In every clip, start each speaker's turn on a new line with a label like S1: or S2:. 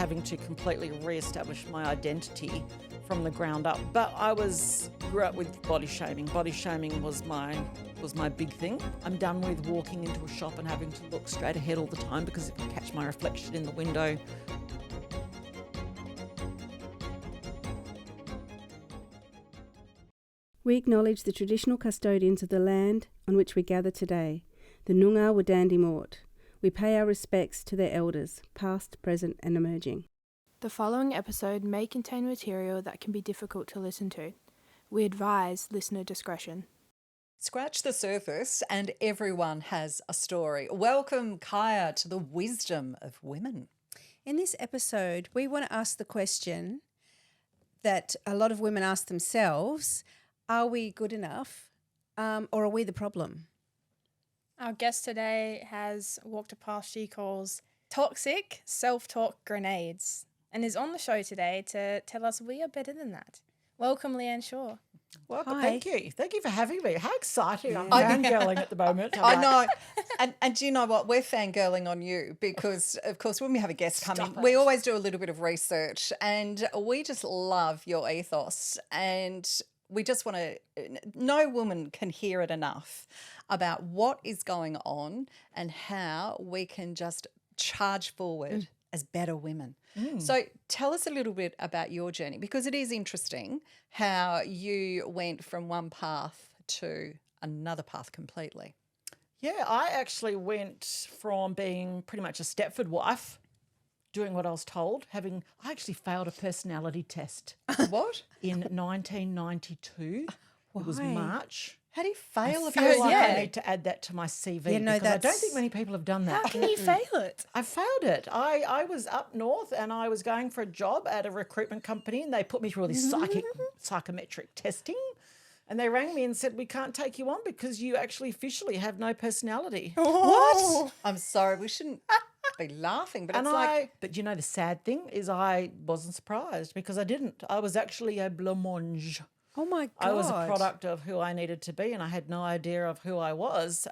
S1: having to completely re-establish my identity from the ground up. But I grew up with body shaming. Body shaming was my big thing. I'm done with walking into a shop and having to look straight ahead all the time because if I catch my reflection in the window.
S2: We acknowledge the traditional custodians of the land on which we gather today, the Noongar Wadandi Mort. We pay our respects to their elders, past, present and emerging.
S3: The following episode may contain material that can be difficult to listen to. We advise listener discretion.
S4: Scratch the surface and everyone has a story. Welcome, Kaya, to the wisdom of women.
S5: In this episode, we want to ask the question that a lot of women ask themselves, are we good enough or are we the problem?
S3: Our guest today has walked a path she calls toxic self-talk grenades and is on the show today to tell us we are better than that. Welcome, Leanne Shaw.
S1: Welcome.
S5: Hi.
S1: Thank you. Thank you for having me. How exciting. I'm fangirling at the moment.
S4: I know. And do you know what? We're fangirling on you because, of course, when we have a guest come in, we always do a little bit of research and we just love your ethos and we just want to – no woman can hear it enough about what is going on and how we can just charge forward as better women. So tell us a little bit about your journey because it is interesting how you went from one path to another path completely.
S1: Yeah, I actually went from being pretty much a Stepford wife, doing what I was told, I actually failed a personality test.
S4: What?
S1: In 1992. It was March.
S4: How do you fail
S1: I
S4: a
S1: feel
S4: personality?
S1: like I need to add that to my CV because I don't think many people have done that.
S3: How can you fail it?
S1: I failed it. I was up north and I was going for a job at a recruitment company and they put me through all this psychometric testing and they rang me and said, we can't take you on because you actually officially have no personality.
S4: What? I'm sorry, we shouldn't be laughing, but
S1: But you know the sad thing is I wasn't surprised because I didn't. I was actually a blancmange.
S5: Oh, my God.
S1: I was a product of who I needed to be and I had no idea of who I was.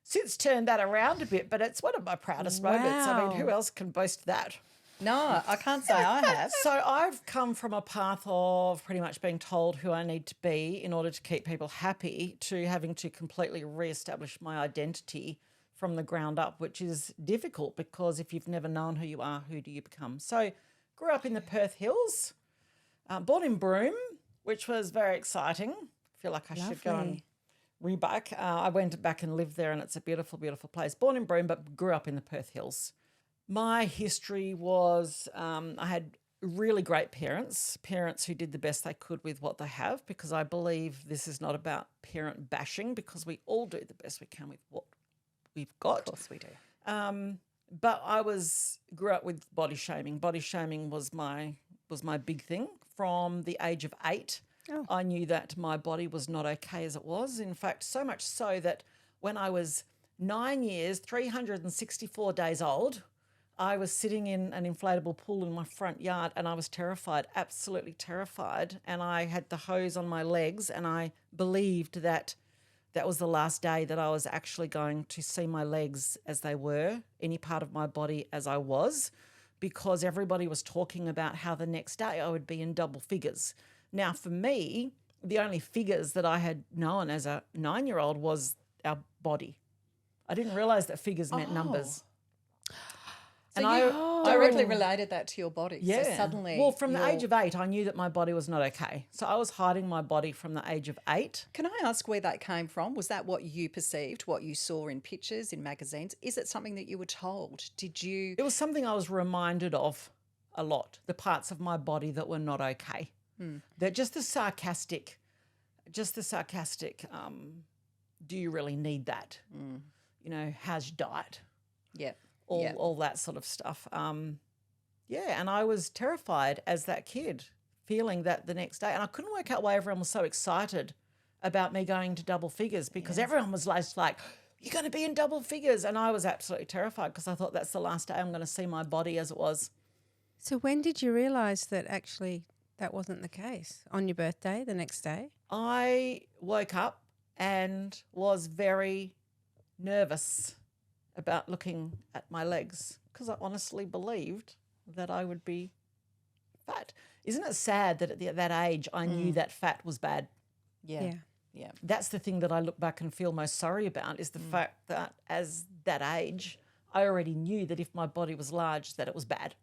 S1: Since turned that around a bit, but it's one of my proudest moments. I mean, who else can boast that?
S4: No, I can't say I have.
S1: So I've come from a path of pretty much being told who I need to be in order to keep people happy to having to completely re-establish my identity from the ground up, which is difficult because if you've never known who you are, who do you become? So grew up in the Perth Hills, born in Broome, which was very exciting. I feel like I should go and reback. I went back and lived there and it's a beautiful, beautiful place. Born in Broome, but grew up in the Perth Hills. My history was I had really great parents who did the best they could with what they have because I believe this is not about parent bashing because we all do the best we can with what we've got.
S4: Of course we do.
S1: But I grew up with body shaming. Body shaming was my big thing. From the age of 8, I knew that my body was not okay as it was. In fact, so much so that when I was 9 years, 364 days old, I was sitting in an inflatable pool in my front yard and I was terrified, absolutely terrified. And I had the hose on my legs and I believed that that was the last day that I was actually going to see my legs as they were, any part of my body as I was, because everybody was talking about how the next day I would be in double figures. Now, for me, the only figures that I had known as a 9-year-old was our body. I didn't realise that figures meant numbers.
S4: So you directly related that to your body.
S1: Yeah.
S4: So suddenly.
S1: Well, from the age of 8, I knew that my body was not okay. So I was hiding my body from the age of 8.
S4: Can I ask where that came from? Was that what you perceived, what you saw in pictures, in magazines? Is it something that you were told? Did you?
S1: It was something I was reminded of a lot, the parts of my body that were not okay. They're just the sarcastic, do you really need that? You know, how's your diet?
S4: Yeah.
S1: All that sort of stuff. And I was terrified as that kid, feeling that the next day. And I couldn't work out why everyone was so excited about me going to double figures because everyone was like, you're going to be in double figures. And I was absolutely terrified because I thought that's the last day I'm going to see my body as it was.
S5: So when did you realise that actually that wasn't the case? On your birthday, the next day?
S1: I woke up and was very nervous about looking at my legs because I honestly believed that I would be fat. Isn't it sad that at that age I knew that fat was bad?
S4: Yeah. Yeah.
S1: That's the thing that I look back and feel most sorry about, is the fact that as that age, I already knew that if my body was large, that it was bad.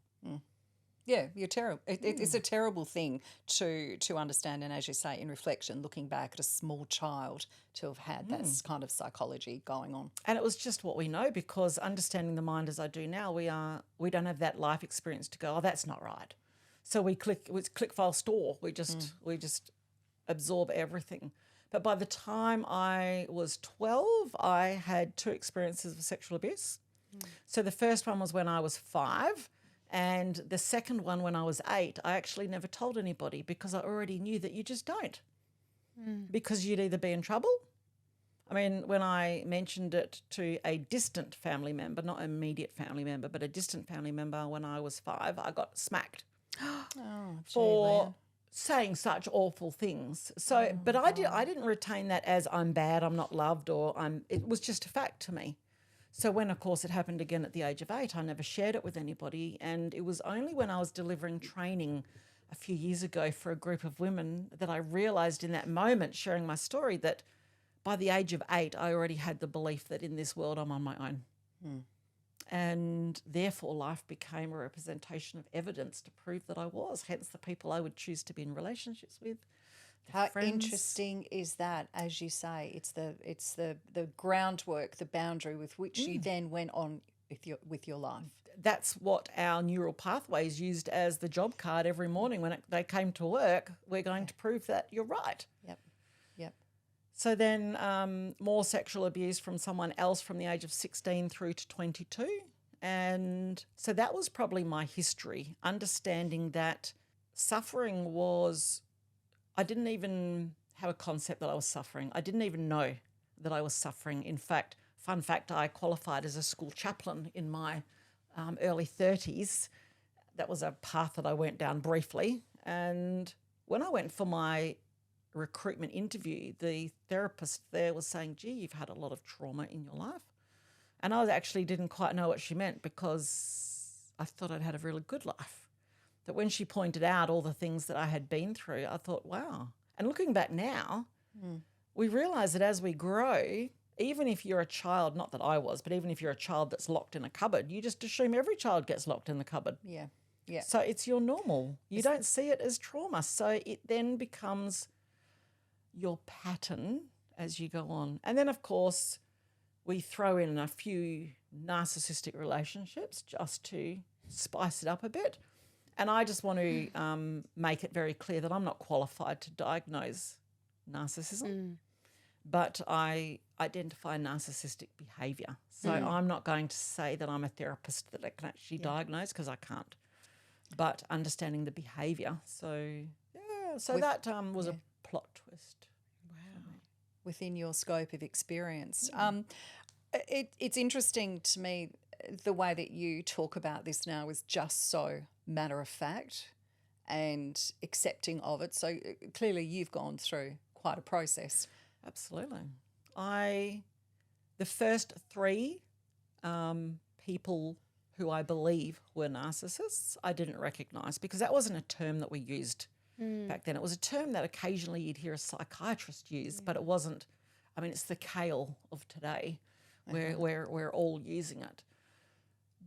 S4: Yeah, you're terrible. It's a terrible thing to understand, and as you say, in reflection, looking back at a small child to have had that kind of psychology going on.
S1: And it was just what we know, because understanding the mind as I do now, we don't have that life experience to go, oh, that's not right. So we click file store. We just absorb everything. But by the time I was 12, I had 2 experiences of sexual abuse. So the first one was when I was 5. And the second one, when I was 8, I actually never told anybody, because I already knew that you just don't. Because you'd either be in trouble. I mean, when I mentioned it to a distant family member, not an immediate family member, but a distant family member when I was 5, I got smacked for saying such awful things. So, but I didn't retain that as I'm bad, I'm not loved, or it was just a fact to me. So when, of course, it happened again at the age of 8, I never shared it with anybody. And it was only when I was delivering training a few years ago for a group of women that I realised in that moment, sharing my story, that by the age of 8, I already had the belief that in this world I'm on my own. And therefore life became a representation of evidence to prove that I was, hence the people I would choose to be in relationships with.
S4: How
S1: friends.
S4: interesting is that? As you say, it's the groundwork, the boundary with which you then went on with your life.
S1: That's what our neural pathways used as the job card every morning when they came to work. We're going to prove that you're right.
S4: Yep.
S1: So then more sexual abuse from someone else from the age of 16 through to 22. And so that was probably my history, understanding that suffering was, I didn't even have a concept that I was suffering. I didn't even know that I was suffering. In fact, fun fact, I qualified as a school chaplain in my early 30s. That was a path that I went down briefly. And when I went for my recruitment interview, the therapist there was saying, gee, you've had a lot of trauma in your life. And I actually didn't quite know what she meant, because I thought I'd had a really good life. But when she pointed out all the things that I had been through, I thought, wow. And looking back now, we realise that as we grow, even if you're a child, not that I was, but even if you're a child that's locked in a cupboard, you just assume every child gets locked in the cupboard.
S4: Yeah.
S1: So it's your normal. You don't see it as trauma. So it then becomes your pattern as you go on. And then, of course, we throw in a few narcissistic relationships just to spice it up a bit. And I just want to make it very clear that I'm not qualified to diagnose narcissism, but I identify narcissistic behaviour. So I'm not going to say that I'm a therapist that I can actually diagnose, because I can't, but understanding the behaviour. So, that was a plot twist.
S4: Within your scope of experience. It's interesting to me, the way that you talk about this now is just so matter of fact and accepting of it. So clearly you've gone through quite a process.
S1: Absolutely. The first 3 people who I believe were narcissists, I didn't recognise, because that wasn't a term that we used back then. It was a term that occasionally you'd hear a psychiatrist use, but it wasn't. I mean, it's the kale of today, where we're all using it.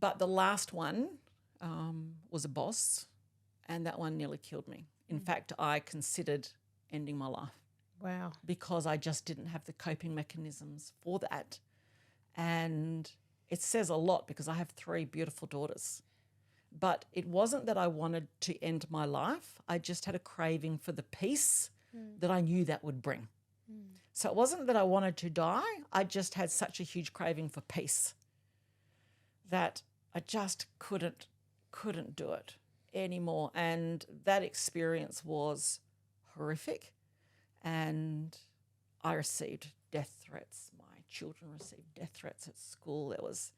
S1: But the last one was a boss, and that one nearly killed me. In fact, I considered ending my life.
S5: Wow.
S1: Because I just didn't have the coping mechanisms for that. And it says a lot, because I have 3 beautiful daughters. But it wasn't that I wanted to end my life. I just had a craving for the peace that I knew that would bring. So it wasn't that I wanted to die. I just had such a huge craving for peace that I just couldn't do it anymore. And that experience was horrific. And I received death threats. My children received death threats at school. There was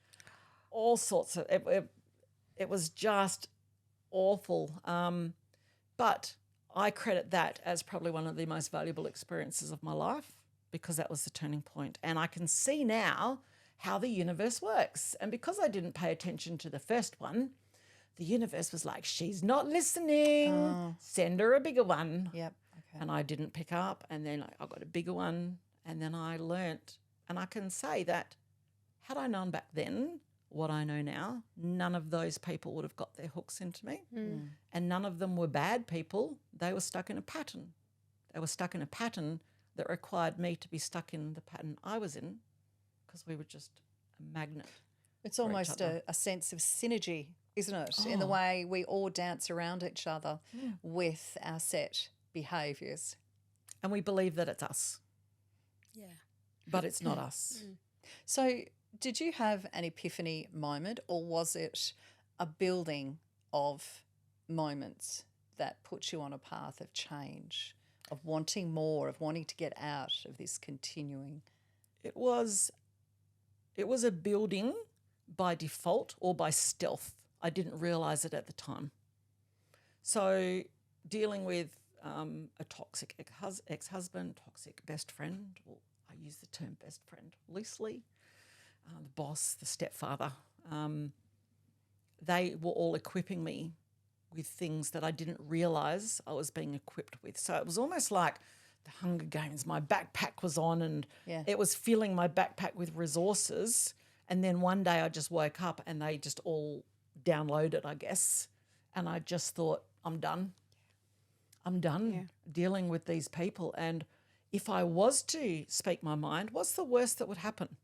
S1: all sorts of it was just awful. But I credit that as probably one of the most valuable experiences of my life, because that was the turning point. And I can see now how the universe works. And because I didn't pay attention to the first one, the universe was like, she's not listening. Send her a bigger one.
S4: Yep. Okay.
S1: And I didn't pick up. And then I got a bigger one. And then I learnt, and I can say that had I known back then what I know now, none of those people would have got their hooks into me. And none of them were bad people. They were stuck in a pattern. They were stuck in a pattern that required me to be stuck in the pattern I was in, because we were just a magnet.
S4: It's almost a sense of synergy, isn't it? In the way we all dance around each other with our set behaviours.
S1: And we believe that it's us.
S5: Yeah.
S1: But it's not us.
S4: So did you have an epiphany moment, or was it a building of moments that put you on a path of change, of wanting more, of wanting to get out of this continuing?
S1: It was a building by default or by stealth. I didn't realise it at the time. So dealing with a toxic ex-husband, toxic best friend, or I use the term best friend loosely, the boss, the stepfather, they were all equipping me with things that I didn't realise I was being equipped with. So it was almost like the Hunger Games. My backpack was on and it was filling my backpack with resources. And then one day I just woke up and they just all downloaded, I guess. And I just thought, I'm done. I'm done dealing with these people. And if I was to speak my mind, what's the worst that would happen?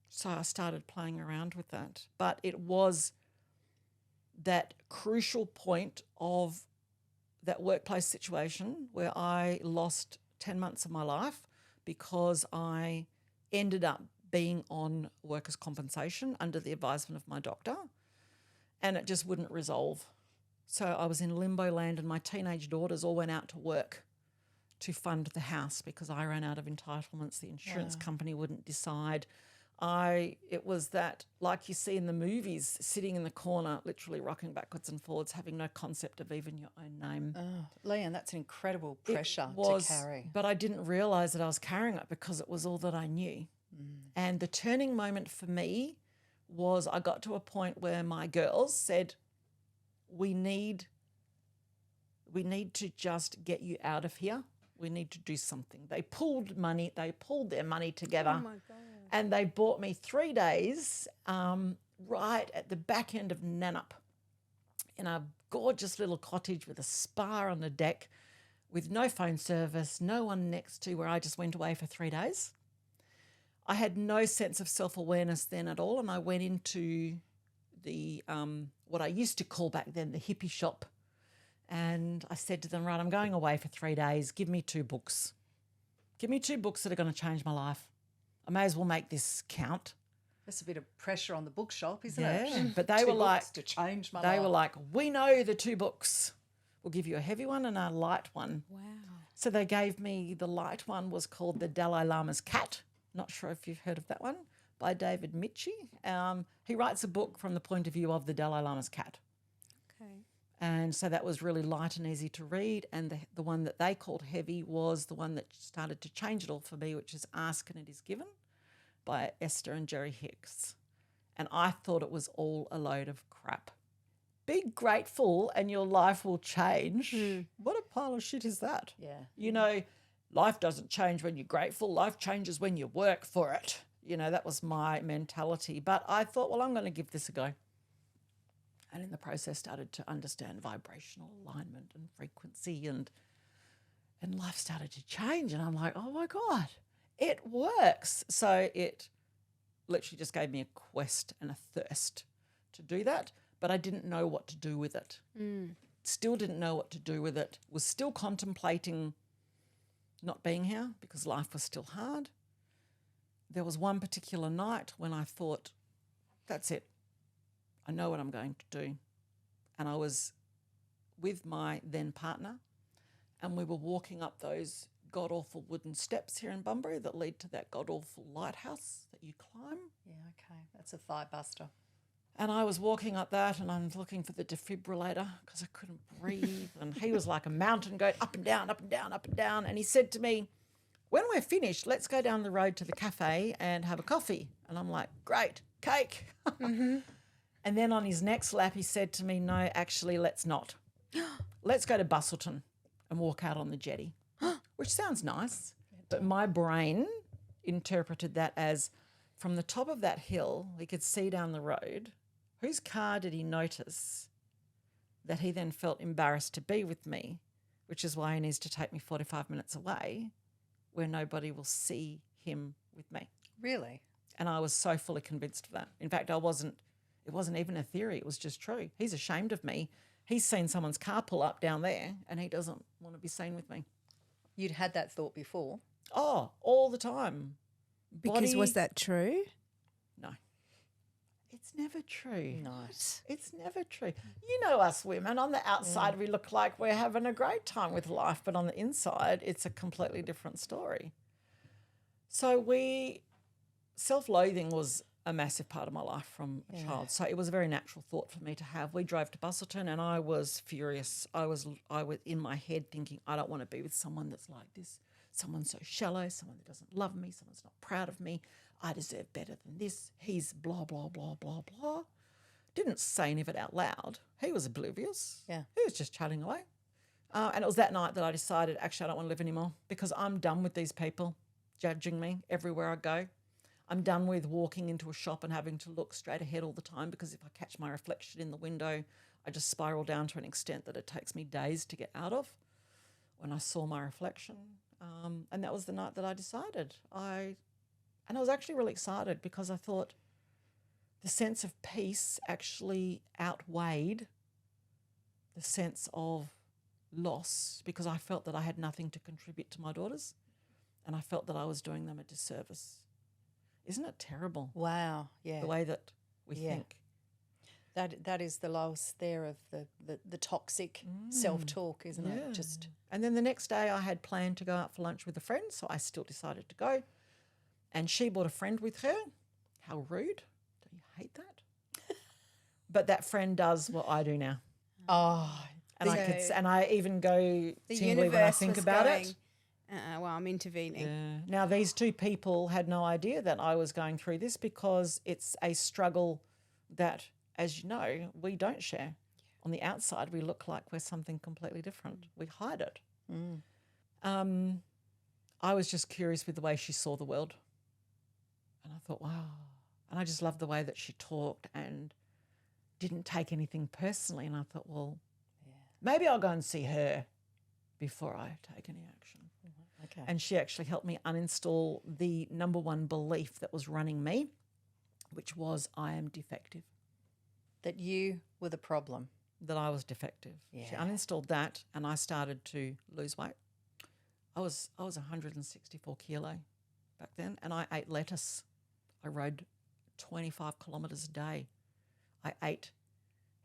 S1: So I started playing around with that. But it was that crucial point of that workplace situation where I lost 10 months of my life because I ended up being on workers' compensation under the advisement of my doctor, and it just wouldn't resolve. So I was in limbo land, and my teenage daughters all went out to work to fund the house because I ran out of entitlements. The insurance company wouldn't decide. It was that, like you see in the movies, sitting in the corner, literally rocking backwards and forwards, having no concept of even your own name.
S4: Oh, Leanne, that's an incredible pressure to carry.
S1: But I didn't realise that I was carrying it because it was all that I knew. And the turning moment for me was I got to a point where my girls said, we need to just get you out of here. We need to do something. They pulled their money together.
S5: Oh, my God.
S1: And they bought me 3 days right at the back end of Nannup in a gorgeous little cottage with a spa on the deck with no phone service, no one next to, where I just went away for 3 days. I had no sense of self-awareness then at all, and I went into the what I used to call back then the hippie shop, and I said to them, right, I'm going away for 3 days. Give me 2 books. Give me 2 books that are going to change my life. I may as well make this count.
S4: That's a bit of pressure on the bookshop, isn't it?
S1: Yeah, but they were like,
S4: to change my life.
S1: They were like, we know the 2 books. We'll give you a heavy one and a light one.
S5: Wow.
S1: So they gave me, the light one was called The Dalai Lama's Cat. Not sure if you've heard of that one, by David Michie. He writes a book from the point of view of the Dalai Lama's cat.
S5: Okay.
S1: And so that was really light and easy to read. And the one that they called heavy was the one that started to change it all for me, which is Ask and It Is Given by Esther and Jerry Hicks. And I thought it was all a load of crap. Be grateful and your life will change. What a pile of shit is that?
S4: Yeah.
S1: You know, life doesn't change when you're grateful. Life changes when you work for it. You know, that was my mentality. But I thought, well, I'm going to give this a go. And in the process started to understand vibrational alignment and frequency, and life started to change. And I'm like, oh, my God, it works. So it literally just gave me a quest and a thirst to do that, but I didn't know what to do with it. Still didn't know what to do with it. Was still contemplating not being here because life was still hard. There was one particular night when I thought, that's it. I know what I'm going to do. And I was with my then partner, and we were walking up those god-awful wooden steps here in Bunbury that lead to that god-awful lighthouse that you climb.
S4: Yeah, okay. That's a thigh buster.
S1: And I was walking up that, and I'm looking for the defibrillator because I couldn't breathe. And he was like a mountain goat, up and down, up and down, up and down. And he said to me, when we're finished, let's go down the road to the cafe and have a coffee. And I'm like, great, cake. And then on his next lap, he said to me, no, actually, let's not. Let's go to Bustleton and walk out on the jetty, which sounds nice. But my brain interpreted that as from the top of that hill, he could see down the road. Whose car did he notice that he then felt embarrassed to be with me, which is why he needs to take me 45 minutes away where nobody will see him with me.
S4: Really?
S1: And I was so fully convinced of that. In fact, it wasn't even a theory. It was just true. He's ashamed of me. He's seen someone's car pull up down there and he doesn't want to be seen with me.
S4: You'd had that thought before?
S1: Oh, all the time.
S5: Because was that true?
S1: No. It's never true.
S4: Nice.
S1: It's never true. You know us women, on the outside we look like we're having a great time with life, but on the inside it's a completely different story. So self-loathing was a massive part of my life from a child. So it was a very natural thought for me to have. We drove to Bustleton and I was furious. I was in my head thinking, I don't want to be with someone that's like this. Someone so shallow, someone that doesn't love me, someone's not proud of me. I deserve better than this. He's blah, blah, blah, blah, blah. Didn't say any of it out loud. He was oblivious.
S4: Yeah.
S1: He was just chatting away. And it was that night that I decided, actually, I don't want to live anymore because I'm done with these people judging me everywhere I go. I'm done with walking into a shop and having to look straight ahead all the time because if I catch my reflection in the window, I just spiral down to an extent that it takes me days to get out of. When I saw my reflection, and that was the night that I decided. I was actually really excited because I thought the sense of peace actually outweighed the sense of loss because I felt that I had nothing to contribute to my daughters and I felt that I was doing them a disservice. Isn't it terrible?
S4: Wow, yeah.
S1: The way that we think.
S4: That is the loss there of the toxic self-talk, isn't it? Just.
S1: And then the next day I had planned to go out for lunch with a friend, so I still decided to go. And she brought a friend with her. How rude. Don't you hate that? But that friend does what I do now.
S4: Oh.
S1: And I even go tingly when I think about it.
S5: Well, I'm intervening.
S1: Yeah. Now, these two people had no idea that I was going through this because it's a struggle that, as you know, we don't share. On the outside, we look like we're something completely different. We hide it. I was just curious with the way she saw the world. And I thought, wow. And I just loved the way that she talked and didn't take anything personally. And I thought, well, maybe I'll go and see her before I take any action.
S4: Okay.
S1: And she actually helped me uninstall the number one belief that was running me, which was I am defective.
S4: That you were the problem.
S1: That I was defective.
S4: Yeah.
S1: She uninstalled that and I started to lose weight. I was 164 kilo back then and I ate lettuce. I rode 25 kilometres a day. I ate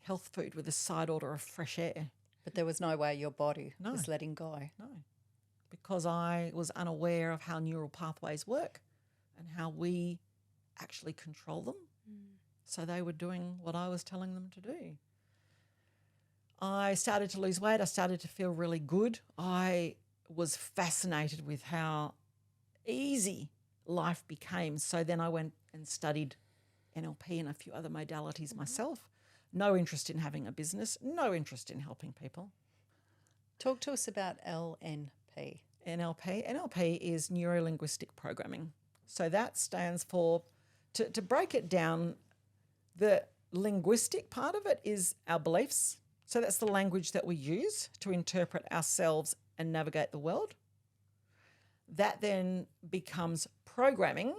S1: health food with a side order of fresh air.
S4: But there was no way your body was letting go.
S1: No, because I was unaware of how neural pathways work and how we actually control them. So they were doing what I was telling them to do. I started to lose weight. I started to feel really good. I was fascinated with how easy life became. So then I went and studied NLP and a few other modalities myself. No interest in having a business, no interest in helping people.
S4: Talk to us about LNP.
S1: NLP is neuro-linguistic programming. So that stands for, to break it down, the linguistic part of it is our beliefs. So that's the language that we use to interpret ourselves and navigate the world. That then becomes programming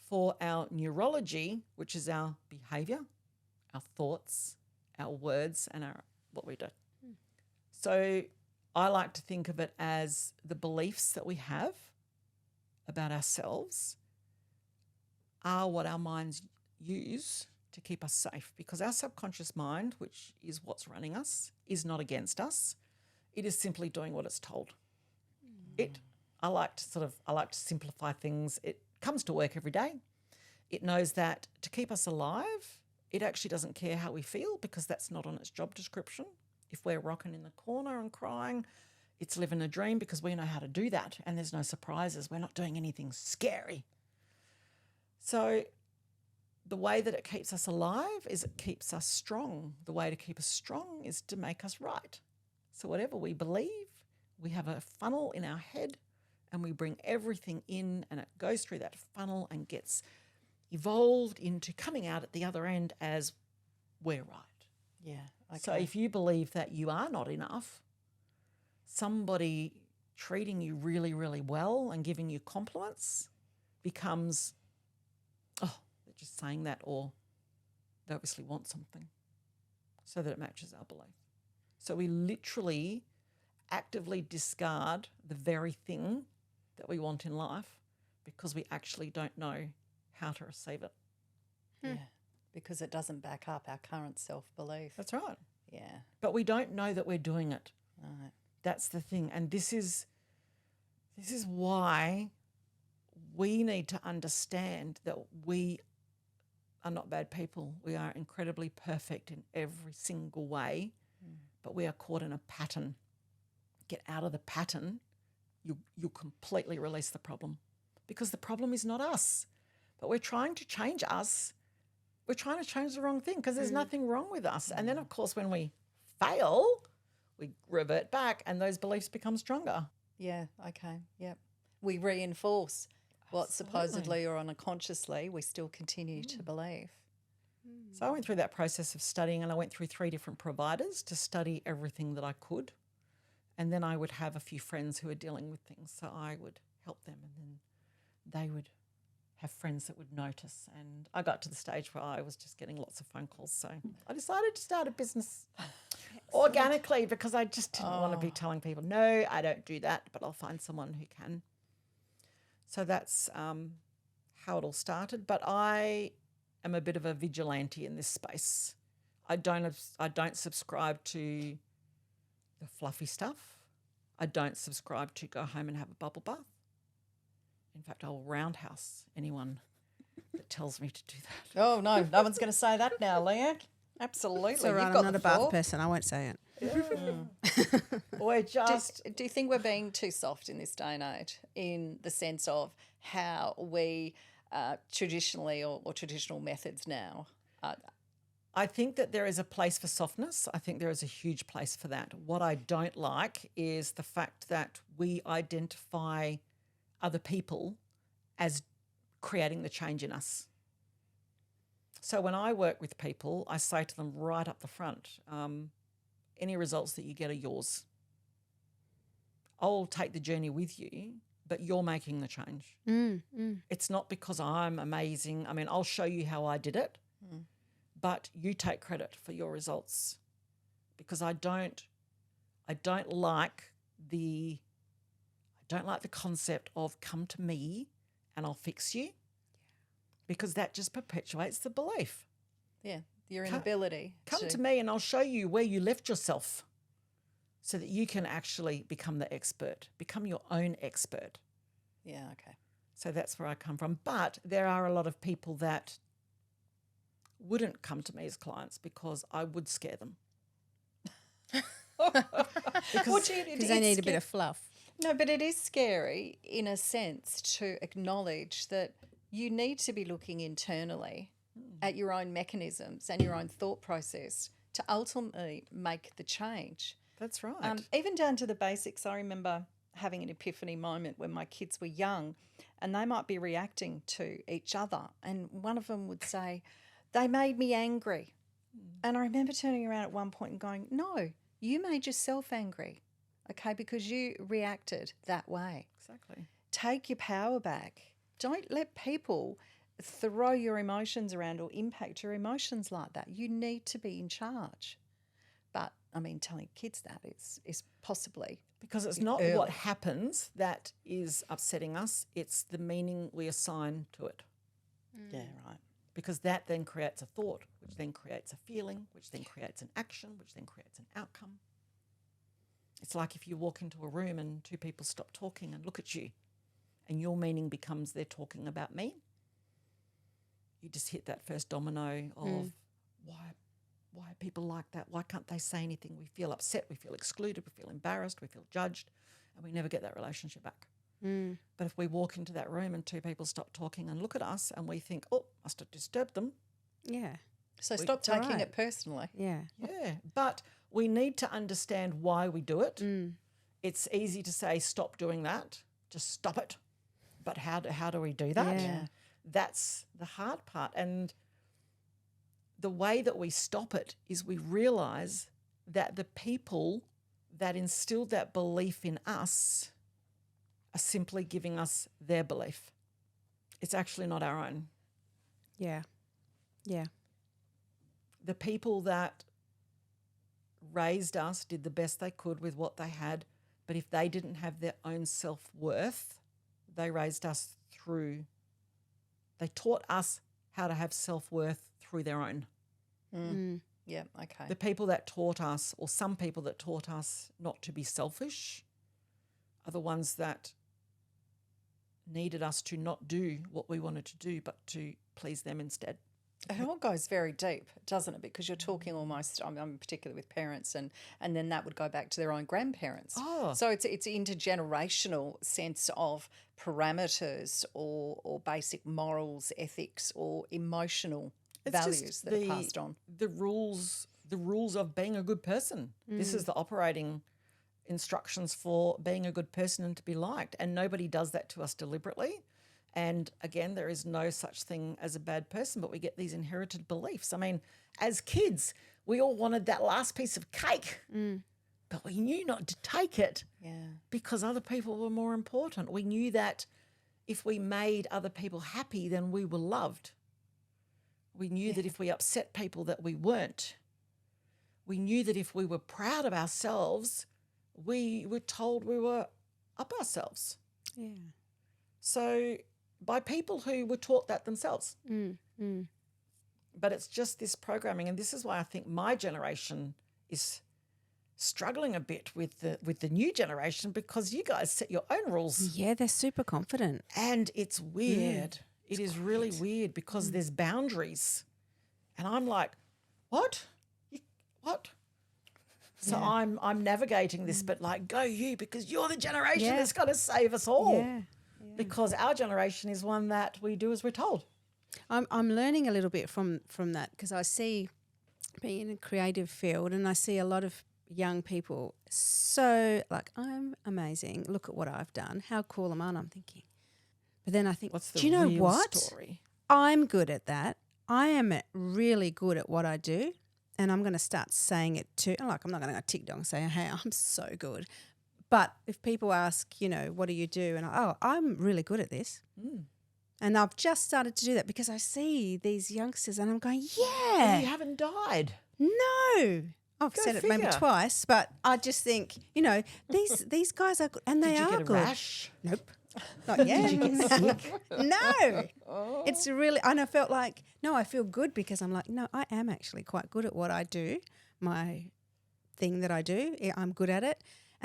S1: for our neurology, which is our behaviour, our thoughts, our words, and what we do. So I like to think of it as the beliefs that we have about ourselves are what our minds use to keep us safe, because our subconscious mind, which is what's running us, is not against us. It is simply doing what it's told. I like to simplify things. It comes to work every day. It knows that to keep us alive, it actually doesn't care how we feel because that's not on its job description. If we're rocking in the corner and crying, it's living a dream because we know how to do that and there's no surprises. We're not doing anything scary. So the way that it keeps us alive is it keeps us strong. The way to keep us strong is to make us right. So whatever we believe, we have a funnel in our head and we bring everything in and it goes through that funnel and gets evolved into coming out at the other end as we're right.
S4: Yeah. Okay.
S1: So if you believe that you are not enough, somebody treating you really, really well and giving you compliments becomes, oh, they're just saying that, or they obviously want something, so that it matches our belief. So we literally actively discard the very thing that we want in life because we actually don't know how to receive it.
S4: Yeah, because it doesn't back up our current self-belief.
S1: That's right.
S4: Yeah.
S1: But we don't know that we're doing it.
S4: Right.
S1: That's the thing. And this is why we need to understand that we are not bad people. We are incredibly perfect in every single way, but we are caught in a pattern. Get out of the pattern, you'll completely release the problem, because the problem is not us, but we're trying to change us. We're trying to change the wrong thing because there's nothing wrong with us. And then, of course, when we fail, we revert back and those beliefs become stronger.
S4: Yeah, okay, yep. We reinforce what supposedly or unconsciously we still continue to believe.
S1: So I went through that process of studying, and I went through 3 different providers to study everything that I could. And then I would have a few friends who were dealing with things, so I would help them, and then they would have friends that would notice. And I got to the stage where I was just getting lots of phone calls. So I decided to start a business organically because I just didn't want to be telling people, no, I don't do that, but I'll find someone who can. So that's how it all started. But I am a bit of a vigilante in this space. I don't subscribe to the fluffy stuff. I don't subscribe to go home and have a bubble bath. In fact, I will roundhouse anyone that tells me to do that.
S4: Oh, no one's going to say that now, Leanne. Absolutely.
S5: It's all right,
S4: You've
S5: I'm
S4: got
S5: not
S4: the
S5: a
S4: floor.
S5: bath person. I won't say it.
S1: We're just...
S4: Do you think we're being too soft in this day and age in the sense of how we traditionally or traditional methods now
S1: I think that there is a place for softness. I think there is a huge place for that. What I don't like is the fact that we identify other people as creating the change in us. So when I work with people, I say to them right up the front, any results that you get are yours. I'll take the journey with you, but you're making the change. It's not because I'm amazing. I mean, I'll show you how I did it, but you take credit for your results, because I don't like the concept of come to me and I'll fix you, because that just perpetuates the belief.
S4: Yeah, your inability.
S1: Come to me and I'll show you where you left yourself so that you can actually become the expert, become your own expert.
S4: Yeah, okay.
S1: So that's where I come from. But there are a lot of people that wouldn't come to me as clients because I would scare them.
S5: Because they need a bit of fluff.
S4: No, but it is scary in a sense to acknowledge that you need to be looking internally at your own mechanisms and your own thought process to ultimately make the change.
S1: That's right.
S4: Even down to the basics. I remember having an epiphany moment when my kids were young and they might be reacting to each other, and one of them would say, they made me angry. And I remember turning around at one point and going, no, you made yourself angry, okay, because you reacted that way.
S1: Exactly.
S4: Take your power back. Don't let people throw your emotions around or impact your emotions like that. You need to be in charge. But, I mean, telling kids that is possibly...
S1: Because it's not what happens that is upsetting us, it's the meaning we assign to it.
S4: Yeah, right.
S1: Because that then creates a thought, which then creates a feeling, which then creates an action, which then creates an outcome. It's like if you walk into a room and 2 people stop talking and look at you, and your meaning becomes they're talking about me. You just hit that first domino of why are people like that? Why can't they say anything? We feel upset, we feel excluded, we feel embarrassed, we feel judged, and we never get that relationship back. But if we walk into that room and 2 people stop talking and look at us and we think, oh, must have disturbed them.
S5: Yeah.
S4: So stop taking
S5: right.
S4: it personally.
S5: Yeah.
S1: Yeah, but we need to understand why we do it. It's easy to say, stop doing that, just stop it. But how do we do that?
S5: Yeah.
S1: That's the hard part. And the way that we stop it is we realise that the people that instilled that belief in us are simply giving us their belief. It's actually not our own.
S5: Yeah. Yeah.
S1: The people that raised us did the best they could with what they had, but if they didn't have their own self-worth, they raised us through, they taught us how to have self-worth through their own.
S4: Yeah, okay.
S1: The people that taught us, or some people that taught us not to be selfish, are the ones that needed us to not do what we wanted to do, but to please them instead.
S4: It all goes very deep, doesn't it? Because you're talking almost, I'm particularly with parents, and then that would go back to their own grandparents.
S1: Oh.
S4: So it's intergenerational sense of parameters or basic morals, ethics, or emotional values that are passed on.
S1: The rules of being a good person. This is the operating instructions for being a good person and to be liked. And nobody does that to us deliberately. And again, there is no such thing as a bad person, but we get these inherited beliefs. I mean, as kids, we all wanted that last piece of cake, but we knew not to take it because other people were more important. We knew that if we made other people happy, then we were loved. We knew that if we upset people, that we weren't. We knew that if we were proud of ourselves, we were told we were up ourselves.
S5: Yeah.
S1: So by people who were taught that themselves. But it's just this programming, and this is why I think my generation is struggling a bit with the new generation, because you guys set your own rules.
S5: Yeah, they're super confident.
S1: And it's weird. It is really weird because there's boundaries. And I'm like, what? What? So I'm navigating this, but like, go you, because you're the generation that's going to save us all.
S5: Yeah.
S1: Because our generation is one that we do as we're told.
S5: I'm learning a little bit from that, because I see being in a creative field and I see a lot of young people so like, I'm amazing. Look at what I've done. How cool am I? And I'm thinking. But then I think,
S1: What's the
S5: do you know
S1: real
S5: what?
S1: story?
S5: I'm good at that. I am really good at what I do, and I'm going to start saying it too. Like, I'm not going to go TikTok and say, hey, I'm so good. But if people ask, what do you do? And I'm really good at this. And I've just started to do that because I see these youngsters and I'm going, yeah.
S1: You haven't died.
S5: No. I've said it maybe
S1: figure.
S5: twice, but I just think, these guys are good, and they are good.
S1: Did you get a rash?
S5: Nope. Not yet.
S1: Did you get sick?
S5: No. It's really, and I felt like, no, I feel good because I'm like, no, I am actually quite good at what I do, my thing that I do. I'm good at it.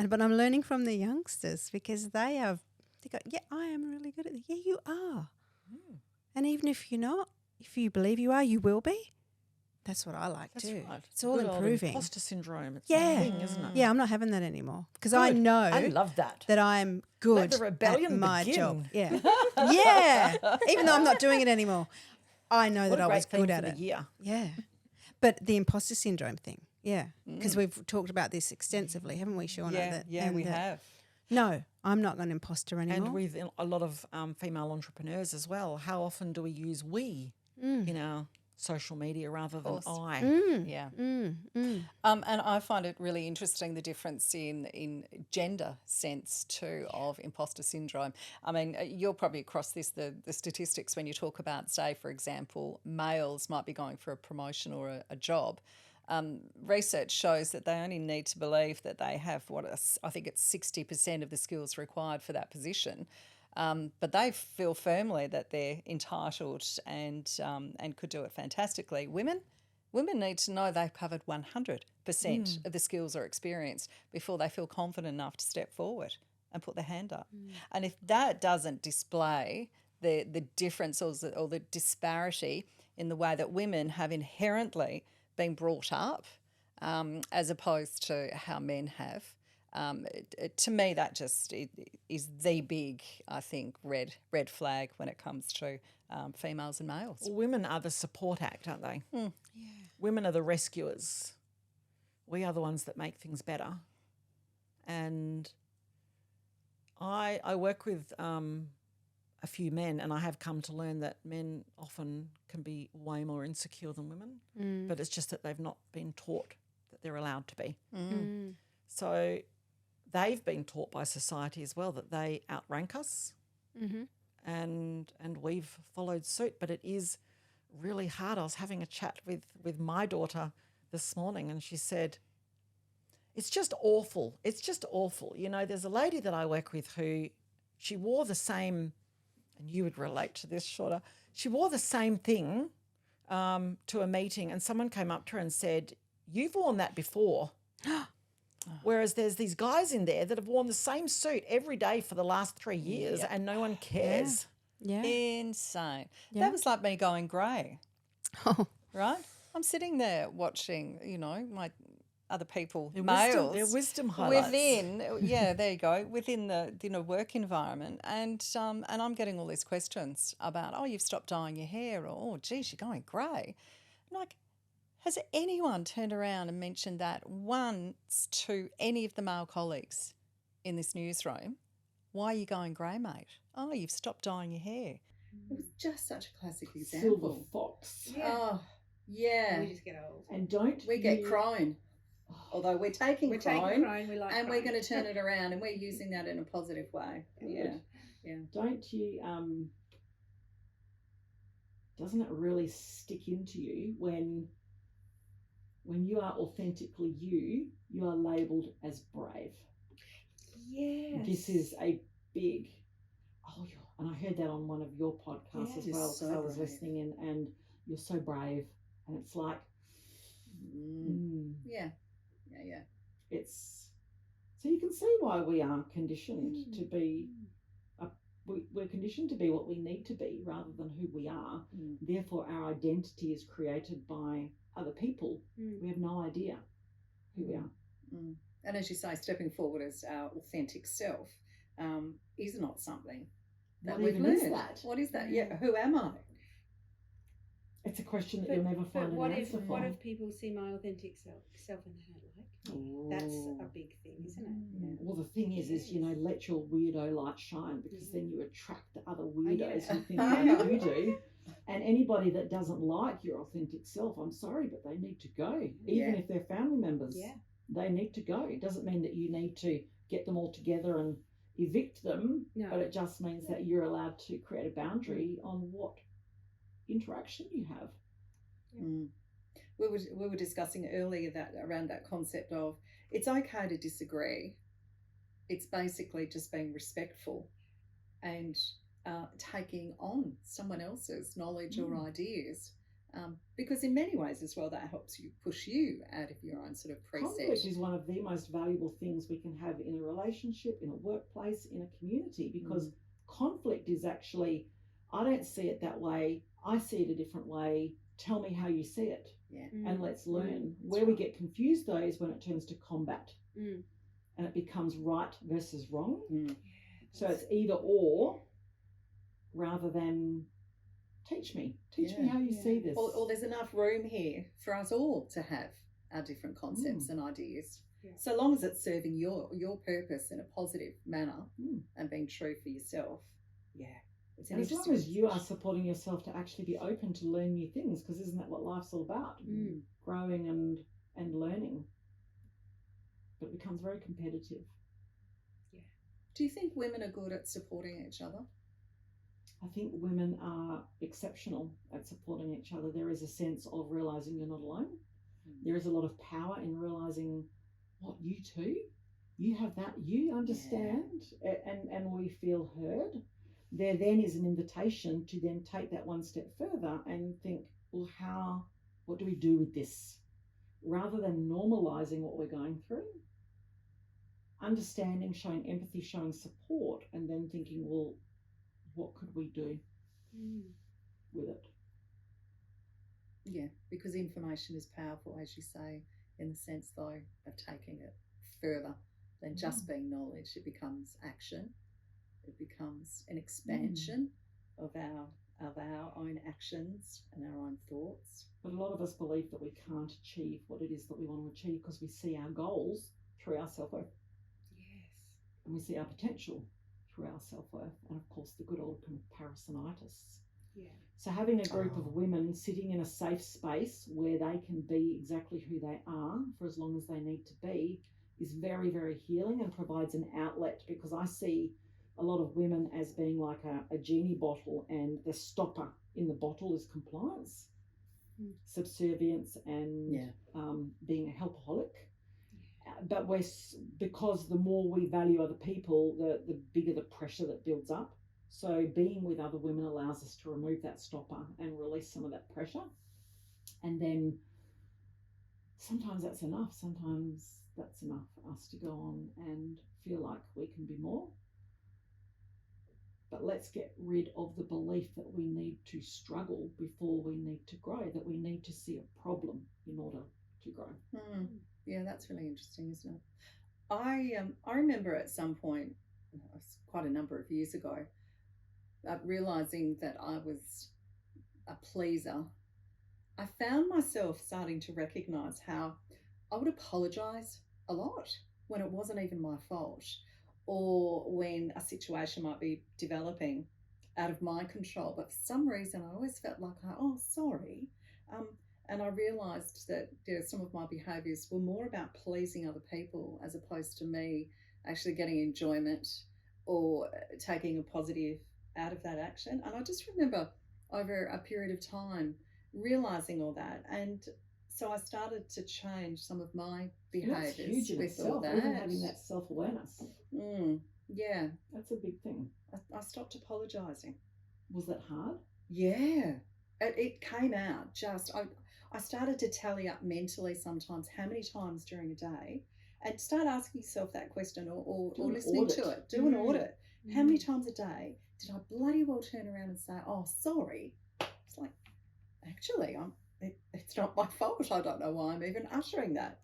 S5: But I'm learning from the youngsters because they go, yeah, I am really good at it. Yeah, you are. And even if you're not, if you believe you are, you will be. That's what I like too.
S1: Right.
S5: It's all
S1: Good old
S5: improving.
S1: imposter syndrome. It's
S5: Yeah.
S1: a thing, isn't it?
S5: Yeah, I'm not having that anymore because I know
S1: I love that.
S5: I'm good
S1: Let the rebellion
S5: at my
S1: begin.
S5: job. Yeah. Yeah. Even though I'm not doing it anymore, I know
S1: What
S5: that
S1: a
S5: I
S1: great
S5: was
S1: theme
S5: good
S1: for
S5: at
S1: the
S5: it.
S1: year.
S5: Yeah. But the imposter syndrome thing, yeah, because we've talked about this extensively, haven't we, Shauna?
S4: We have.
S5: No, I'm not an imposter anymore.
S1: And with a lot of female entrepreneurs as well, how often do we use we in our social media rather than I?
S4: Yeah. And I find it really interesting, the difference in gender sense too of imposter syndrome. I mean, you're probably across this, the statistics when you talk about, say, for example, males might be going for a promotion or a job. Research shows that they only need to believe that they have I think it's 60% of the skills required for that position. But they feel firmly that they're entitled and could do it fantastically. Women need to know they've covered 100% of the skills or experience before they feel confident enough to step forward and put their hand up. And if that doesn't display the difference or the disparity in the way that women have inherently been brought up as opposed to how men have, to me, that just is the big, I think, red flag when it comes to females and males.
S1: Well, women are the support act, aren't they?
S5: Yeah.
S1: Women are the rescuers. We are the ones that make things better. And I work with a few men, and I have come to learn that men often can be way more insecure than women, but it's just that they've not been taught that they're allowed to be. So they've been taught by society as well that they outrank us, and we've followed suit. But it is really hard. I was having a chat with my daughter this morning, and she said, it's just awful. It's just awful. You know, there's a lady that I work with who she wore the same, and you would relate to this, Shorter. She wore the same thing to a meeting, and someone came up to her and said, you've worn that before. Whereas there's these guys in there that have worn the same suit every day for the last 3 years and no one cares.
S5: Yeah.
S4: Insane.
S5: Yeah.
S4: That was like me going grey,
S5: Oh.
S4: right? I'm sitting there watching, you know, my other people,
S1: Their
S4: males.
S1: wisdom highlights.
S4: Within, yeah, there you go, within the work environment. And I'm getting all these questions about, oh, you've stopped dyeing your hair, or, oh, geez, you're going grey. I'm like, has anyone turned around and mentioned that once to any of the male colleagues in this newsroom? Why are you going grey, mate? Oh, you've stopped dyeing your hair.
S6: It was just such a classic example.
S7: Silver fox.
S6: Yeah. Oh, yeah.
S5: We just get old.
S7: And don't
S6: We get crone. Although we're taking
S5: We're
S6: crone,
S5: taking crone, we like
S6: and
S5: crone.
S6: we're going to turn it around, and we're using that in a positive way. Yeah.
S7: Don't you doesn't it really stick into you when you are authentically you are labelled as brave?
S5: Yes.
S7: This is a big and I heard that on one of your podcasts as
S6: You're
S7: well,
S6: so
S7: because I was
S6: brave.
S7: listening in, and you're so brave, and it's like
S6: Yeah.
S7: it's so you can see why we are conditioned to be we're conditioned to be what we need to be rather than who we are. Therefore our identity is created by other people. We have no idea who we are.
S6: And as you say, stepping forward as our authentic self is not something that
S7: What
S6: we've
S7: even
S6: learned.
S7: is that?
S6: What is that? Yeah, who am I?
S7: It's a question that you'll never find an answer for.
S2: What if people see my authentic self and they don't like me? That's a big thing, isn't it?
S7: Yeah. Well, the thing is, you know, let your weirdo light shine, because then you attract the other weirdos who think like you do. And anybody that doesn't like your authentic self, I'm sorry, but they need to go. Even if they're family members, they need to go. It doesn't mean that you need to get them all together and evict them, but it just means that you're allowed to create a boundary on what interaction you have.
S6: We were discussing earlier that around that concept of it's okay to disagree. It's basically just being respectful and taking on someone else's knowledge or ideas, because in many ways as well that helps you push you out of your own sort of preset.
S7: Conflict is one of the most valuable things we can have in a relationship, in a workplace, in a community, because conflict is actually, I don't see it that way, I see it a different way, tell me how you see it, and let's learn. Where we get confused though is when it turns to combat and it becomes right versus wrong. So it's either or rather than teach me how you see this.
S6: Or there's enough room here for us all to have our different concepts and ideas, so long as it's serving your purpose in a positive manner and being true for yourself. It's
S7: and as long as you are supporting yourself to actually be open to learn new things, because isn't that what life's all about? Growing and learning. But it becomes very competitive.
S6: Do you think women are good at supporting each other?
S7: I think women are exceptional at supporting each other. There is a sense of realising you're not alone. There is a lot of power in realising what you too, you have that, you understand, and we feel heard. There then is an invitation to then take that one step further and think, well, what do we do with this? Rather than normalising what we're going through, understanding, showing empathy, showing support, and then thinking, well, what could we do with it?
S6: Yeah, because information is powerful, as you say, in the sense, though, of taking it further than just being knowledge. It becomes action. It becomes an expansion of our our own actions and our own thoughts.
S7: But a lot of us believe that we can't achieve what it is that we want to achieve because we see our goals through our self-worth.
S6: Yes.
S7: And we see our potential through our self-worth. And of course, the good old comparisonitis.
S6: Yeah.
S7: So having a group of women sitting in a safe space where they can be exactly who they are for as long as they need to be is very, very healing and provides an outlet, because I see a lot of women as being like a genie bottle, and the stopper in the bottle is compliance, subservience, and being a helpaholic. But because the more we value other people, the bigger the pressure that builds up. So being with other women allows us to remove that stopper and release some of that pressure. And then sometimes that's enough. Sometimes that's enough for us to go on and feel like we can be more. But let's get rid of the belief that we need to struggle before we need to grow, that we need to see a problem in order to grow.
S6: Yeah, that's really interesting, isn't it? I remember at some point, it was quite a number of years ago, realising that I was a pleaser. I found myself starting to recognise how I would apologise a lot when it wasn't even my fault, or when a situation might be developing out of my control. But for some reason, I always felt like, sorry. And I realised that some of my behaviours were more about pleasing other people as opposed to me actually getting enjoyment or taking a positive out of that action. And I just remember over a period of time realising all that. And so I started to change some of my behaviours.
S7: That's huge in itself, even having that self-awareness.
S6: Yeah.
S7: That's a big thing.
S6: I stopped apologising.
S7: Was that hard?
S6: Yeah. It came out just... I started to tally up mentally sometimes how many times during a day, and start asking yourself that question, or listening to it. Do an audit. How many times a day did I bloody well turn around and say, oh, sorry? It's like, actually, it's not my fault. I don't know why I'm even uttering that.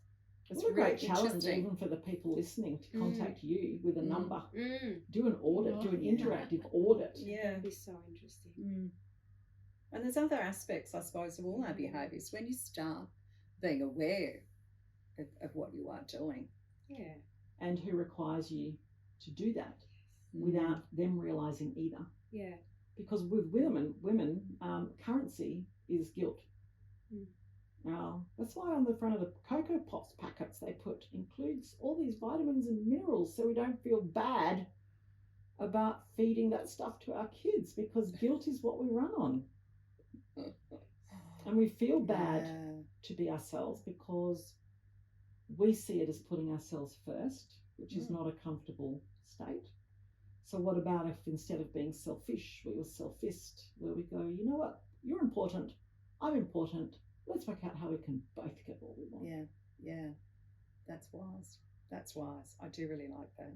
S6: It's
S7: what a great challenge even for the people listening to contact you with a number. Do an audit, do an interactive audit.
S6: Yeah.
S2: That'd be so interesting.
S6: And there's other aspects, I suppose, of all our behaviours. When you start being aware of what you are doing.
S2: Yeah.
S7: And who requires you to do that without them realising either.
S2: Yeah.
S7: Because with women, currency is guilt. Now, that's why on the front of the Cocoa Pops packets they put includes all these vitamins and minerals, so we don't feel bad about feeding that stuff to our kids, because guilt is what we run on. And we feel bad to be ourselves because we see it as putting ourselves first, which is not a comfortable state. So what about if instead of being selfish, we were selfist, where we go, you know what, you're important, I'm important, let's work out how we can both get what we want.
S6: Yeah. That's wise. That's wise. I do really like that.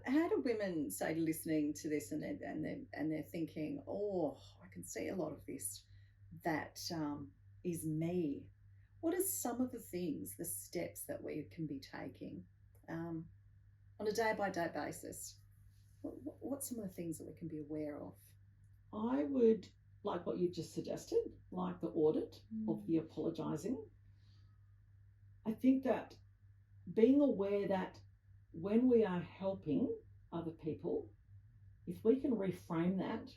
S6: How do women say, listening to this, and they're thinking, oh, I can see a lot of this, that is me. What are some of the things, the steps that we can be taking on a day-by-day basis? What's some of the things that we can be aware of?
S7: I would like what you've just suggested, like the audit of the apologising. I think that being aware that when we are helping other people, if we can reframe that,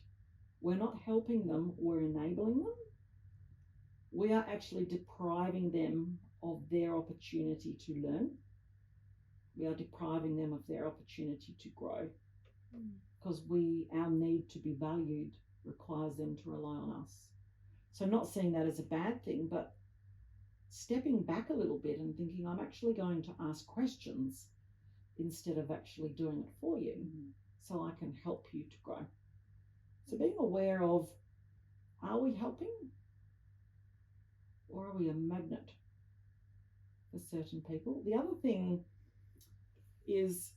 S7: we're not helping them, we're enabling them. We are actually depriving them of their opportunity to learn. We are depriving them of their opportunity to grow, because our need to be valued requires them to rely on us. So not seeing that as a bad thing, but stepping back a little bit and thinking, I'm actually going to ask questions instead of actually doing it for you, so I can help you to grow. So being aware of, are we helping, or are we a magnet for certain people? The other thing is,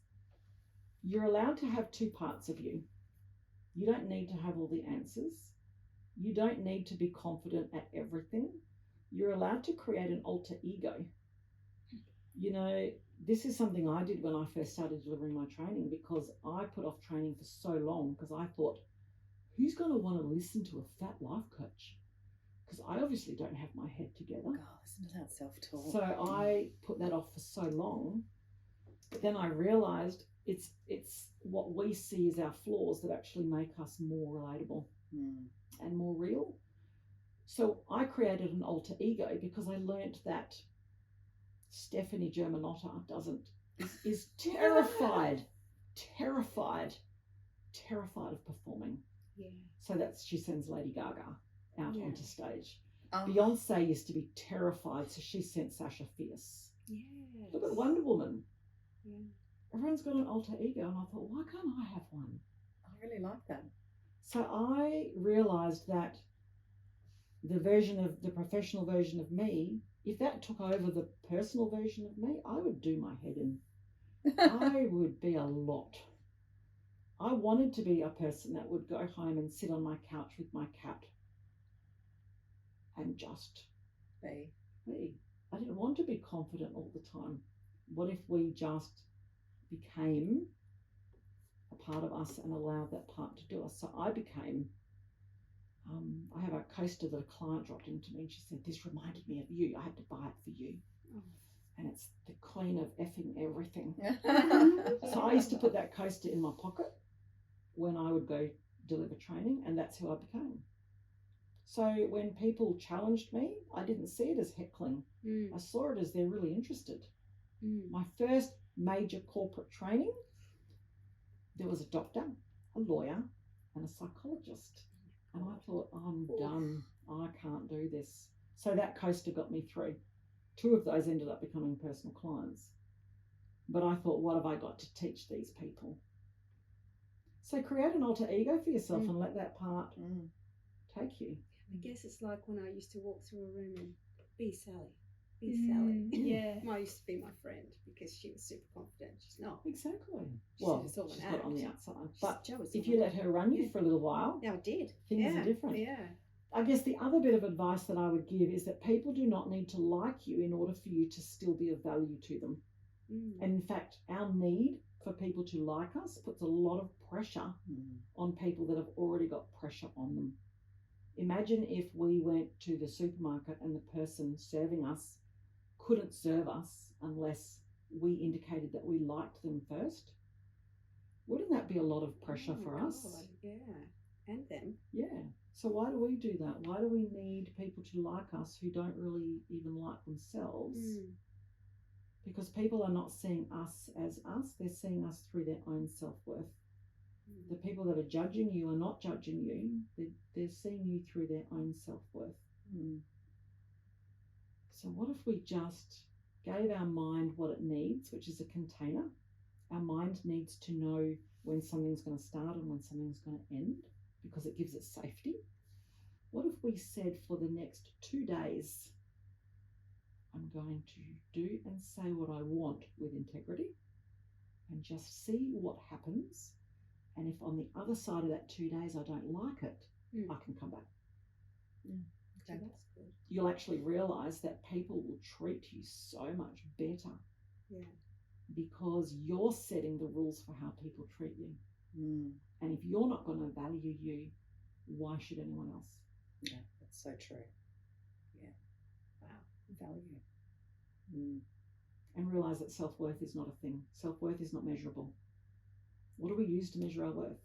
S7: you're allowed to have two parts of you. You don't need to have all the answers. You don't need to be confident at everything. You're allowed to create an alter ego. You know, this is something I did when I first started delivering my training, because I put off training for so long because I thought, who's going to want to listen to a fat life coach? Because I obviously don't have my head together.
S4: God, listen to that self-talk.
S7: So I put that off for so long. But then I realised it's what we see as our flaws that actually make us more relatable and more real. So I created an alter ego because I learnt that Stephanie Germanotta is terrified of performing.
S2: Yeah.
S7: So she sends Lady Gaga out onto stage.
S4: Oh.
S7: Beyonce used to be terrified, so she sent Sasha Fierce.
S2: Yes.
S7: Look at Wonder Woman.
S2: Yeah.
S7: Everyone's got an alter ego, and I thought, why can't I have one?
S4: I really like that.
S7: So I realised that the professional version of me, if that took over the personal version of me, I would do my head in. I would be a lot. I wanted to be a person that would go home and sit on my couch with my cat and just
S4: be.
S7: I didn't want to be confident all the time. What if we just became a part of us and allowed that part to do us? So I became, I have a coaster that a client dropped into me and she said, this reminded me of you. I had to buy it for you.
S2: Oh.
S7: And it's the queen of effing everything. So I used to put that coaster in my pocket when I would go deliver training, and that's who I became. So when people challenged me, I didn't see it as heckling. I saw it as they're really interested. My first major corporate training, there was a doctor, a lawyer, and a psychologist. And I thought, I'm done. I can't do this. So that coaster got me through. 2 of those ended up becoming personal clients. But I thought, what have I got to teach these people? So create an alter ego for yourself and let that part take you.
S2: I guess it's like when I used to walk through a room and be Sally. Be Sally.
S3: Yeah.
S2: I used to be my friend because she was super confident. She's not.
S7: Exactly.
S2: She's
S7: Well,
S2: just all
S7: she's
S2: an
S7: got on
S2: act.
S7: the outside. But
S2: Joe is
S7: if
S2: all
S7: you
S2: an
S7: let her run you for a little while,
S2: Yeah, I did.
S7: things are different.
S2: Yeah.
S7: I guess the other bit of advice that I would give is that people do not need to like you in order for you to still be of value to them. And in fact, our need for people to like us puts a lot of pressure on people that have already got pressure on them. Imagine if we went to the supermarket and the person serving us couldn't serve us unless we indicated that we liked them first. Wouldn't that be a lot of pressure for us?
S2: Yeah, and them.
S7: Yeah. So why do we do that? Why do we need people to like us who don't really even like themselves? Because people are not seeing us as us, they're seeing us through their own self-worth. The people that are judging you are not judging you, they're seeing you through their own self-worth. So what if we just gave our mind what it needs, which is a container? Our mind needs to know when something's going to start and when something's going to end because it gives it safety. What if we said for the next 2 days, I'm going to do and say what I want with integrity and just see what happens. And if on the other side of that 2 days I don't like it, I can come back.
S2: Okay, that's good.
S7: You'll actually realise that people will treat you so much better because you're setting the rules for how people treat you. And if you're not going to value you, why should anyone else?
S4: Yeah, that's so true. Yeah. Wow. Value.
S7: And realise that self-worth is not a thing. Self-worth is not measurable. What do we use to measure our worth?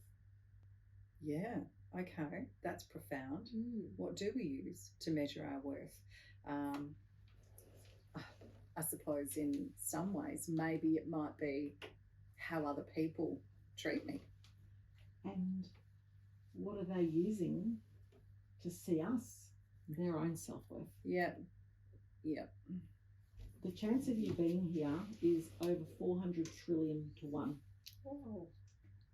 S4: Yeah, okay, that's profound. What do we use to measure our worth? I suppose in some ways, maybe it might be how other people treat me.
S7: And what are they using to see us, their own self-worth?
S4: Yeah.
S7: The chance of you being here is over 400 trillion to 1.
S2: Oh.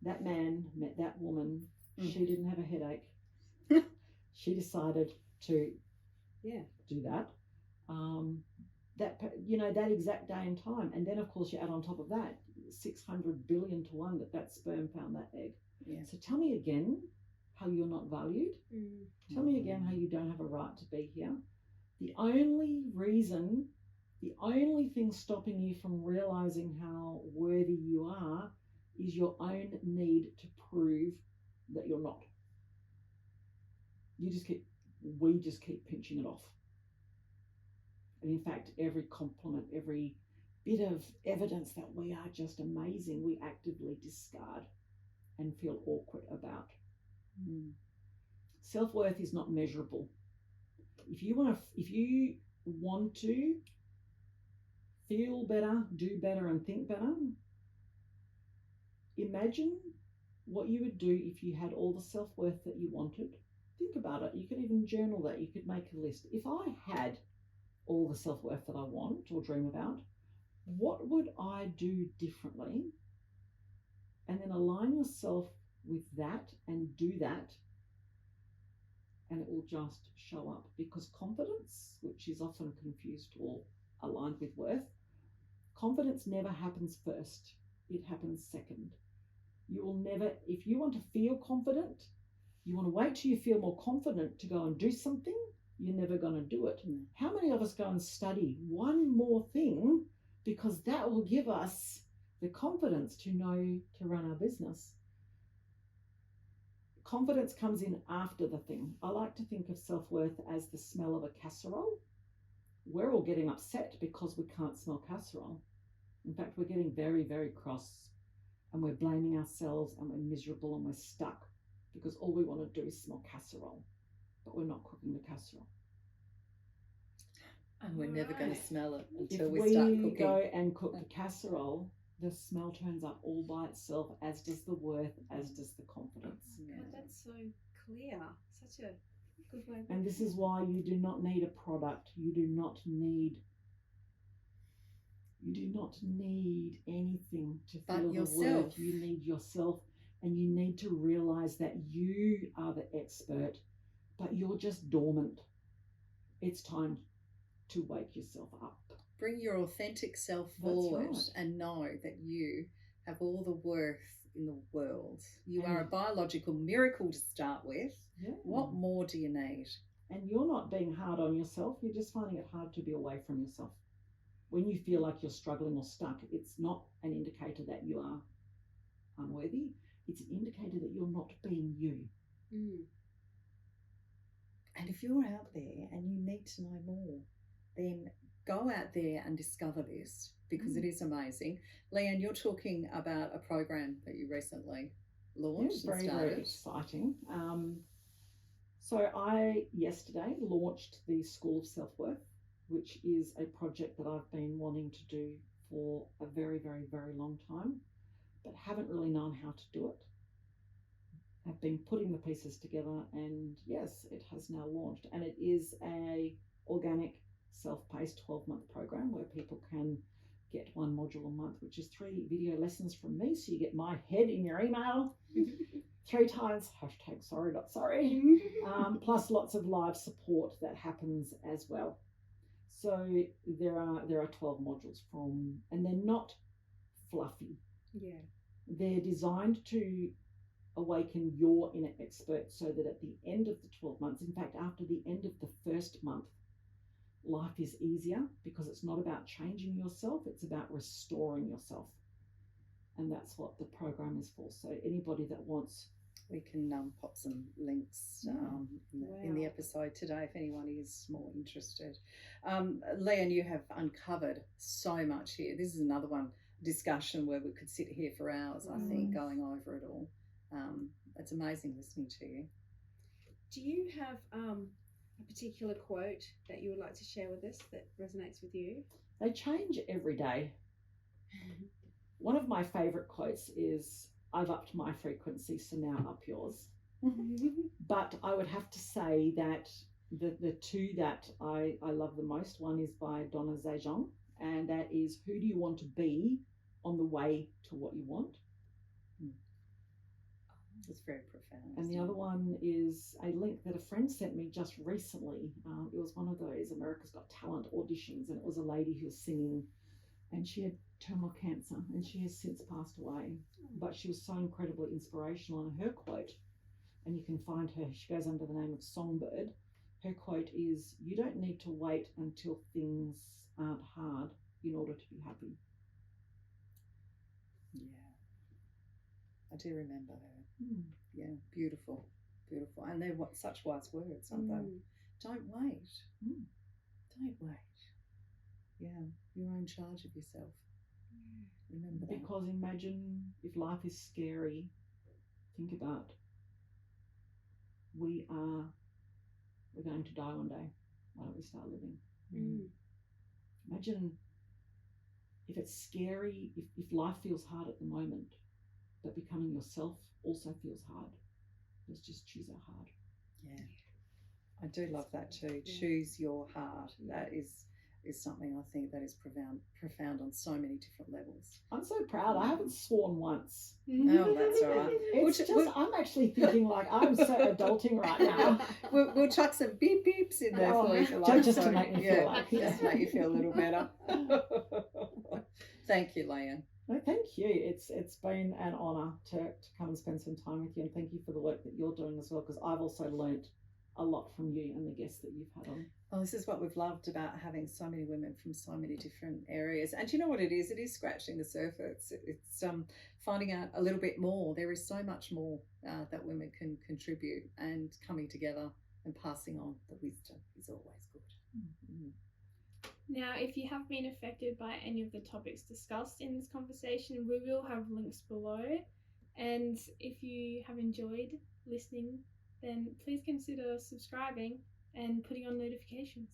S7: That man met that woman. She didn't have a headache. She decided to do that. That exact day and time. And then, of course, you add on top of that 600 billion to 1 that sperm found that egg.
S4: Yeah.
S7: So tell me again how you're not valued. Tell me again how you don't have a right to be here. The only thing stopping you from realizing how worthy you are is your own need to prove that you're not. we just keep pinching it off. And in fact, every compliment, every bit of evidence that we are just amazing, we actively discard and feel awkward about. Self-worth is not measurable. If you want to feel better, do better, and think better, imagine what you would do if you had all the self-worth that you wanted. Think about it. You could even journal that. You could make a list. If I had all the self-worth that I want or dream about, what would I do differently? And then align yourself with that and do that, and it will just show up. Because confidence, which is often confused or aligned with worth, confidence never happens first. It happens second. You will never, if you want to feel confident, you want to wait till you feel more confident to go and do something, you're never going to do it. How many of us go and study one more thing because that will give us the confidence to know to run our business? Confidence comes in after the thing. I like to think of self-worth as the smell of a casserole. We're all getting upset because we can't smell casserole. In fact, we're getting very, very cross, and we're blaming ourselves, and we're miserable, and we're stuck because all we want to do is smell casserole, but we're not cooking the casserole.
S4: And we're never going to smell it until
S7: If
S4: we start
S7: we
S4: cooking.
S7: go and cook the casserole, the smell turns up all by itself, as does the worth, as does the confidence.
S2: God, that's so clear. Such a good way.
S7: And this is why you do not need a product. You do not need anything to
S4: But
S7: feel
S4: yourself.
S7: the worth. You need yourself, and you need to realize that you are the expert, but you're just dormant. It's time to wake yourself up.
S4: Bring your authentic self
S7: That's
S4: forward
S7: right.
S4: and know that you have all the worth in the world. You are a biological miracle to start with.
S7: Yeah.
S4: What more do you need?
S7: And you're not being hard on yourself. You're just finding it hard to be away from yourself. When you feel like you're struggling or stuck, it's not an indicator that you are unworthy. It's an indicator that you're not being you.
S4: And if you're out there and you need to know more, then go out there and discover this, because it is amazing. Leanne, you're talking about a program that you recently launched and
S7: very,
S4: started.
S7: very exciting. So I yesterday launched the School of Self-Worth, which is a project that I've been wanting to do for a very, very, very long time, but haven't really known how to do it. I've been putting the pieces together, and yes, it has now launched. And it is a organic, self-paced 12-month program where people can get one module a month, which is 3 video lessons from me. So you get my head in your email 3 times, #sorry not sorry, plus lots of live support that happens as well. So there are 12 modules and they're not fluffy.
S2: Yeah.
S7: They're designed to awaken your inner expert, so that at the end of the 12 months, in fact, after the end of the first month, life is easier, because it's not about changing yourself, it's about restoring yourself. And that's what the program is for. So anybody that wants,
S4: we can pop some links in the episode today if anyone is more interested. Leanne, you have uncovered so much here. This is another discussion where we could sit here for hours, I think, going over it all. It's amazing listening to you.
S2: Do you have a particular quote that you would like to share with us that resonates with you?
S7: they change every day. One of my favourite quotes is, "I've upped my frequency, so now up yours." But I would have to say that the 2 that I love the most, one is by Donna Zajong, and that is, "Who do you want to be on the way to what you want?"
S4: It's very profound.
S7: And the other one is a link that a friend sent me just recently. It was one of those America's Got Talent auditions, and it was a lady who was singing, and she had terminal cancer, and she has since passed away. But she was so incredibly inspirational, and her quote, and you can find her, she goes under the name of Songbird. Her quote is, "You don't need to wait until things aren't hard in order to be happy."
S4: Yeah, I do remember her. Yeah, beautiful,
S6: beautiful. And they're such wise words, aren't they? Don't wait. Don't wait. Yeah, you're in charge of yourself. Remember that.
S7: Because imagine if life is scary, think about we're going to die one day. Why don't we start living? Imagine if it's scary, if life feels hard at the moment, but becoming yourself also feels hard. Let's just choose our heart.
S6: Yeah, I do love that too. Yeah. Choose your heart. That is something I think that is profound on so many different levels.
S7: I'm so proud. I haven't sworn once.
S6: Oh, that's all right.
S7: I'm actually thinking like I'm so adulting right now.
S6: We'll chuck some beep beeps in there for you.
S7: Just to make me feel like
S6: just to make you feel a little better. Thank you, Leanne.
S7: No, thank you. It's been an honour to come and spend some time with you, and thank you for the work that you're doing as well, because I've also learned a lot from you and the guests that you've had on.
S6: Well, this is what we've loved about having so many women from so many different areas. And you know what it is? It is scratching the surface. It's finding out a little bit more. There is so much more that women can contribute, and coming together and passing on the wisdom is always good. Mm-hmm.
S8: Now, if you have been affected by any of the topics discussed in this conversation, we will have links below. And if you have enjoyed listening, then please consider subscribing and putting on notifications.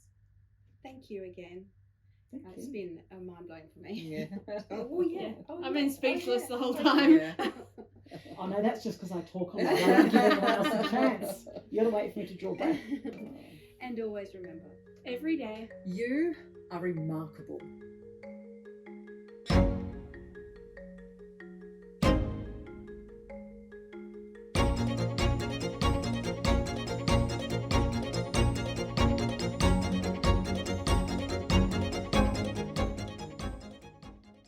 S2: Thank you again. It's been mind-blowing for me.
S6: Yeah.
S2: Oh, yeah.
S8: I've been speechless the whole time.
S6: Yeah.
S7: Oh, no, that's just because I talk a lot. I don't give anyone else a chance. You got to wait for me to draw back.
S2: And always remember,
S8: every day,
S6: you are remarkable.